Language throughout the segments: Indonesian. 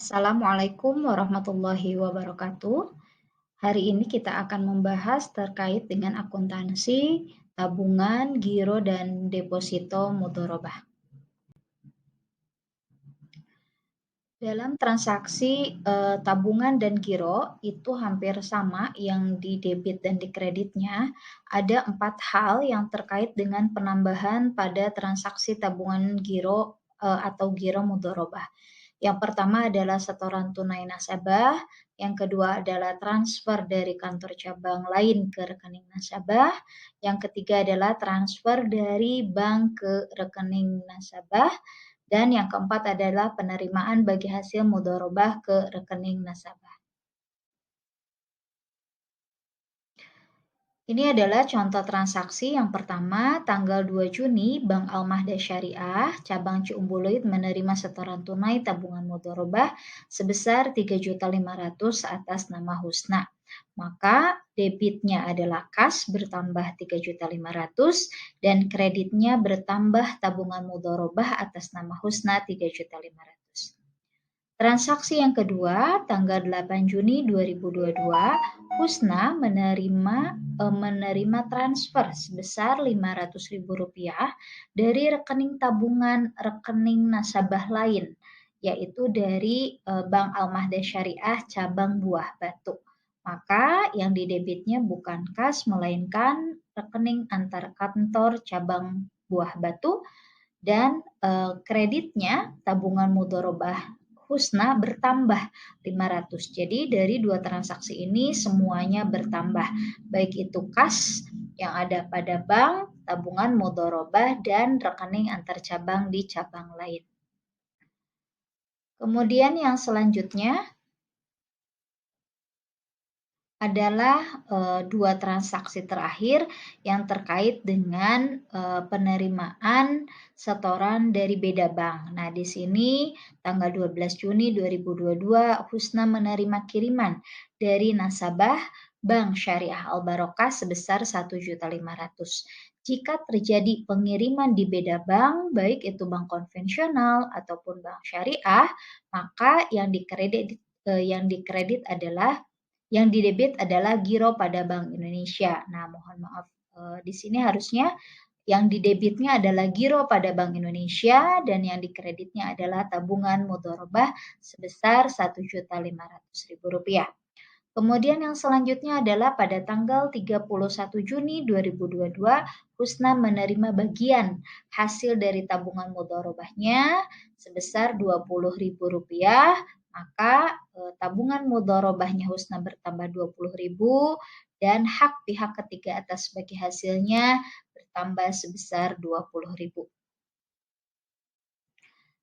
Assalamualaikum warahmatullahi wabarakatuh. Hari ini kita akan membahas terkait dengan akuntansi, tabungan, giro, dan deposito mudharabah. Dalam transaksi tabungan dan giro itu hampir sama yang di debit dan di kreditnya. Ada 4 hal yang terkait dengan penambahan pada transaksi tabungan giro atau giro mudharabah. Yang pertama adalah setoran tunai nasabah, yang kedua adalah transfer dari kantor cabang lain ke rekening nasabah, yang ketiga adalah transfer dari bank ke rekening nasabah, dan yang keempat adalah penerimaan bagi hasil mudharabah ke rekening nasabah. Ini adalah contoh transaksi yang pertama, tanggal 2 Juni, Bank Almahda Syariah, cabang Ciumbuluit menerima setoran tunai tabungan mudharabah sebesar 3.500.000 atas nama Husna. Maka debitnya adalah kas bertambah 3.500.000 dan kreditnya bertambah tabungan mudharabah atas nama Husna 3.500.000. Transaksi yang kedua, tanggal 8 Juni 2022, Husna menerima transfer sebesar Rp500.000 dari rekening tabungan rekening nasabah lain, yaitu dari Bank Almahda Syariah cabang Buah Batu. Maka yang didebitnya bukan kas, melainkan rekening antar kantor cabang Buah Batu, dan kreditnya tabungan mudharabah Husna bertambah 500. Jadi dari dua transaksi ini semuanya bertambah, baik itu kas yang ada pada bank, tabungan mudharabah, dan rekening antar cabang di cabang lain. Kemudian yang selanjutnya adalah dua transaksi terakhir yang terkait dengan penerimaan setoran dari beda bank. Nah, di sini tanggal 12 Juni 2022 Husna menerima kiriman dari nasabah Bank Syariah Al Barokah sebesar 1.500.000. Jika terjadi pengiriman di beda bank, baik itu bank konvensional ataupun bank syariah, maka yang dikredit adalah yang didebit adalah giro pada Bank Indonesia. Nah, mohon maaf, di sini harusnya yang didebitnya adalah giro pada Bank Indonesia dan yang dikreditnya adalah tabungan mudharabah sebesar Rp1.500.000. Kemudian yang selanjutnya adalah pada tanggal 31 Juni 2022, Husna menerima bagian hasil dari tabungan mudharabahnya sebesar Rp20.000, maka tabungan mudharabahnya Husna bertambah 20.000 dan hak pihak ketiga atas bagi hasilnya bertambah sebesar 20.000.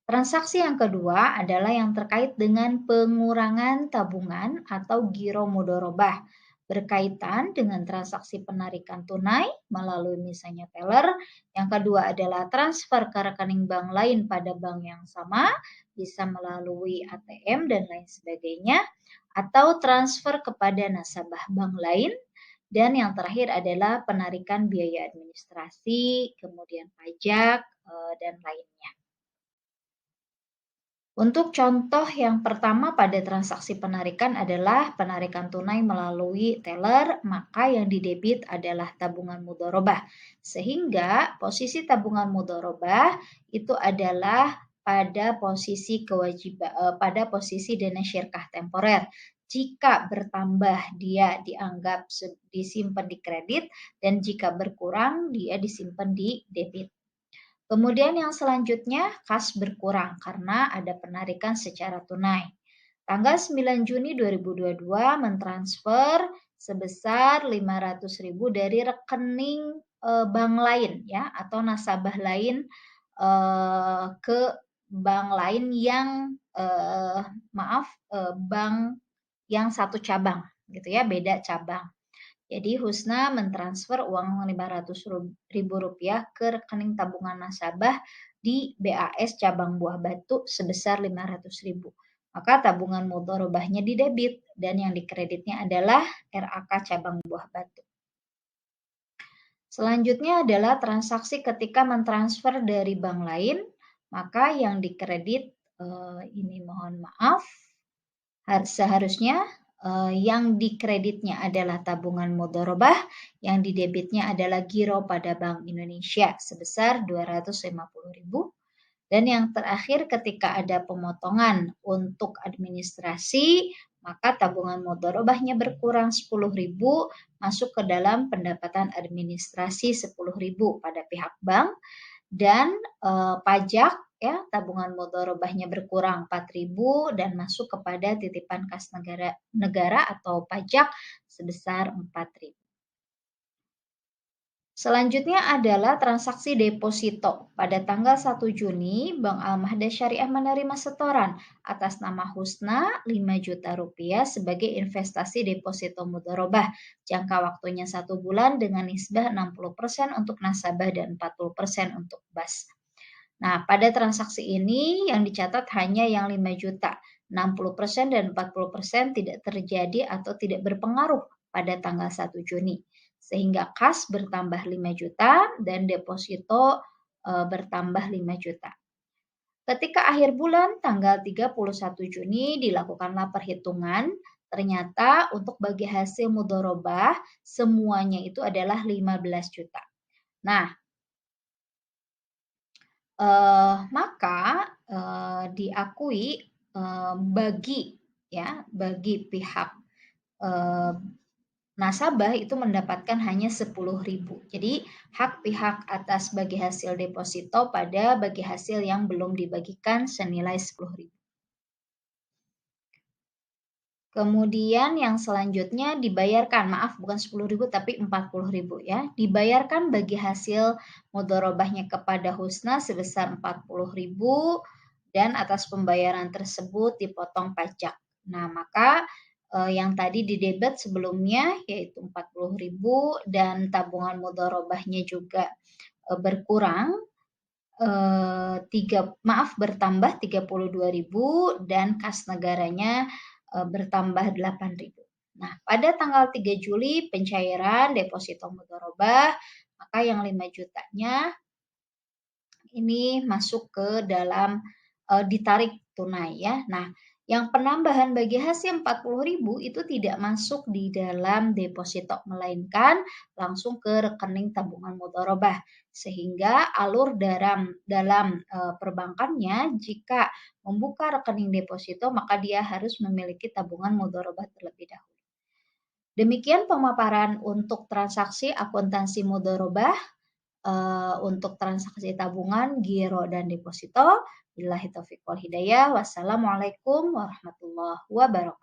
Transaksi yang kedua adalah yang terkait dengan pengurangan tabungan atau giro mudharabah berkaitan dengan transaksi penarikan tunai melalui misalnya teller. Yang kedua adalah transfer ke rekening bank lain pada bank yang sama, bisa melalui ATM dan lain sebagainya, atau transfer kepada nasabah bank lain. Dan yang terakhir adalah penarikan biaya administrasi, kemudian pajak, dan lainnya. Untuk contoh yang pertama pada transaksi penarikan adalah penarikan tunai melalui teller, maka yang didebit adalah tabungan mudharabah. Sehingga posisi tabungan mudharabah itu adalah pada posisi dana syirkah temporer. Jika bertambah dia dianggap disimpan di kredit dan jika berkurang dia disimpan di debit. Kemudian yang selanjutnya kas berkurang karena ada penarikan secara tunai. Tanggal 9 Juni 2022 mentransfer sebesar 500.000 dari rekening bank lain ya atau nasabah lain ke bank lain yang bank yang satu cabang gitu ya, beda cabang. Jadi Husna mentransfer uang Rp500.000 ke rekening tabungan nasabah di BAS cabang Buah Batu sebesar Rp500.000. Maka tabungan mudharabahnya didebit dan yang dikreditnya adalah RAK cabang Buah Batu. Selanjutnya adalah transaksi ketika mentransfer dari bank lain, maka yang dikredit ini mohon maaf Seharusnya yang dikreditnya adalah tabungan mudharabah, yang didebitnya adalah giro pada Bank Indonesia sebesar 250.000. Dan yang terakhir ketika ada pemotongan untuk administrasi, maka tabungan mudharabahnya berkurang 10.000 masuk ke dalam pendapatan administrasi 10.000 pada pihak bank, dan pajak ya tabungan mudharabahnya berkurang 4.000 dan masuk kepada titipan kas negara atau pajak sebesar 4.000. Selanjutnya adalah transaksi deposito. Pada tanggal 1 Juni, Bank Al-Mahda Syariah menerima setoran atas nama Husna 5 juta rupiah sebagai investasi deposito mudharabah. Jangka waktunya 1 bulan dengan nisbah 60% untuk nasabah dan 40% untuk BAS. Nah, pada transaksi ini yang dicatat hanya yang 5 juta. 60% dan 40% tidak terjadi atau tidak berpengaruh pada tanggal 1 Juni. Sehingga kas bertambah 5 juta dan deposito bertambah 5 juta. Ketika akhir bulan tanggal 31 Juni dilakukanlah perhitungan, ternyata untuk bagi hasil mudharabah semuanya itu adalah 15 juta. Nah, maka diakui bagi pihak nasabah itu mendapatkan hanya 10.000. Jadi hak pihak atas bagi hasil deposito pada bagi hasil yang belum dibagikan senilai 10.000. Kemudian yang selanjutnya dibayarkan, maaf bukan 10.000 tapi 40.000 ya. Dibayarkan bagi hasil mudharabahnya kepada Husna sebesar 40.000 dan atas pembayaran tersebut dipotong pajak. Nah, maka yang tadi didebet sebelumnya yaitu 40.000 dan tabungan mudharabahnya juga berkurang bertambah 32.000 dan kas negaranya bertambah 8.000. Nah, pada tanggal 3 Juli pencairan deposito mudharabah, maka yang 5 jutanya ini masuk ke dalam ditarik tunai ya. Nah, yang penambahan bagi hasil 40.000 itu tidak masuk di dalam deposito melainkan langsung ke rekening tabungan mudharabah. Sehingga alur dalam perbankannya jika membuka rekening deposito maka dia harus memiliki tabungan mudharabah terlebih dahulu. Demikian pemaparan untuk transaksi akuntansi mudharabah untuk transaksi tabungan, giro, dan deposito. Billahi taufiq wal hidayah. Wassalamualaikum warahmatullahi wabarakatuh.